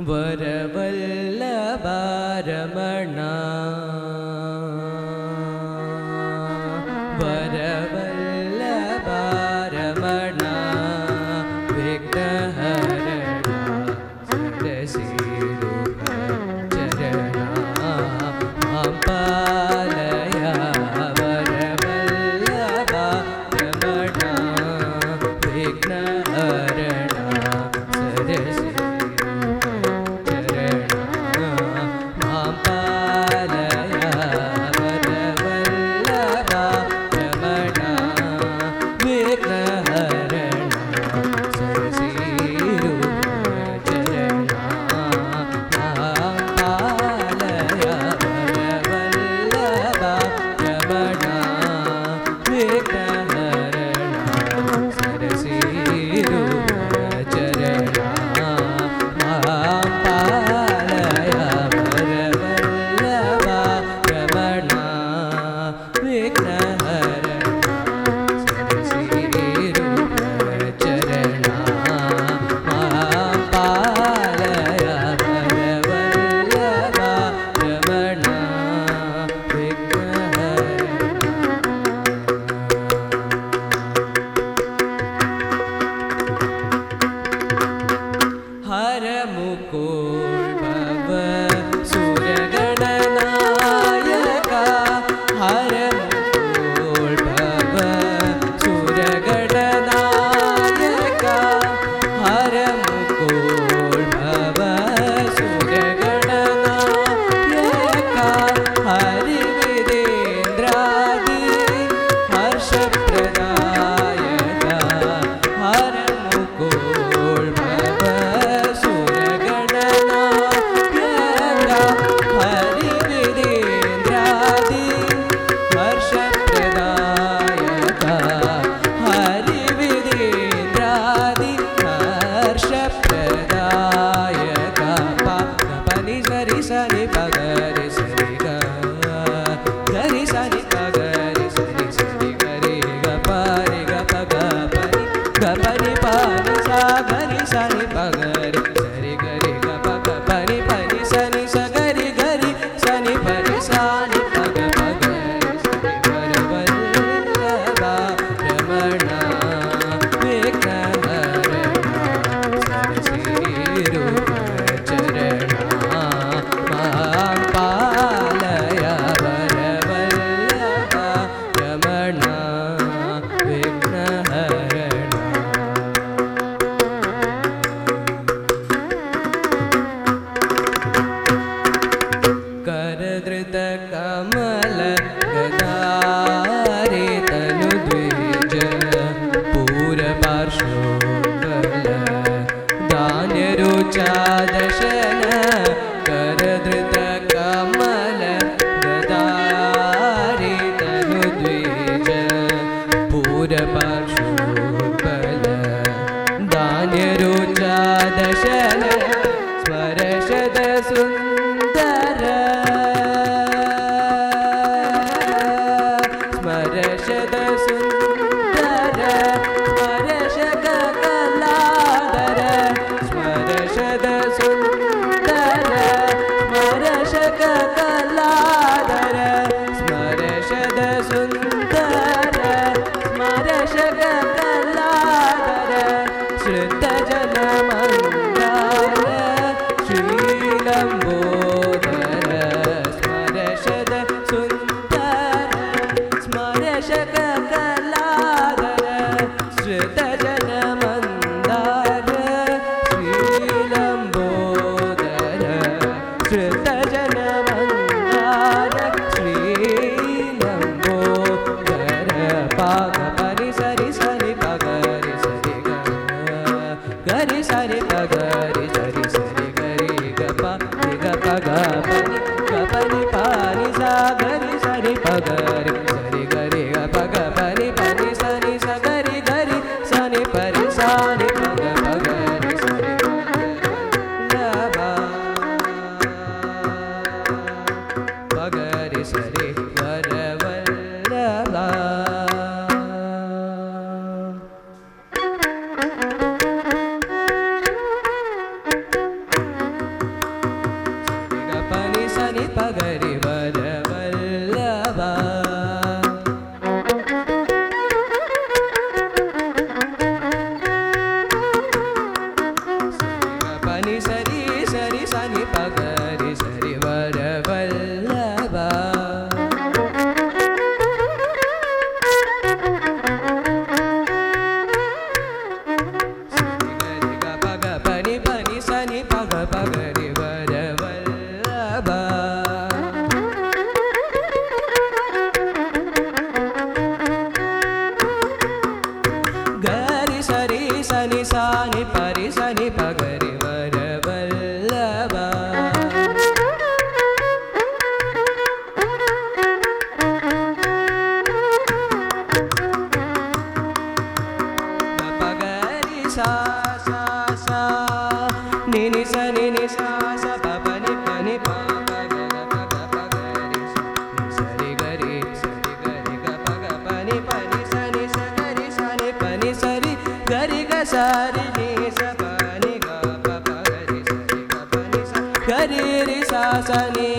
ವರವಲ್ಲಭರಮಣ ವರವಲ್ಲಭರಮಣ ವಿಘ್ನಹರಣ ಸರಸಿರುಹ ಚರಣ ಪಾಲಯ ವರವಲ್ಲಭರಮಣ ವಿಘ್ನಹರಣ ಸರಸಿ ಸನಿ ಪಗರಿ ವರ ವಲ್ಲಭ ಪನಿ ಸರಿ ಸರಿ ಸನಿ ಪಗರಿ ಸರಿ ವರ ವಲ್ಲಭ ಸನಿ ಪರಿ ಸನಿ ಪಗರಿ ವರ ವಲ್ಲಭ ಪಗರಿ ಸಾ ಸಾ ಸಾ ನಿನಿ ಸನಿ ನಿ ಸಾ ಸ ಪನಿ ಪನಿ ಪ ಪಗ ಪಗ ಪಗರಿ ಸರಿ ಗರಿ ಗ ಪಗ ಪನಿ ಪನಿ ಸನಿ ಸ ಗರಿ ಸನಿ ಪನಿ ಸರಿ ಗರಿ ಗ ಸರಿ ನಿ ಸ ಪನಿ ಗ ಪ ಗರಿ ಸರಿ ಗ ಪನಿ ಸ ಗರಿ ರಿ ಸಾ ಸ ನಿ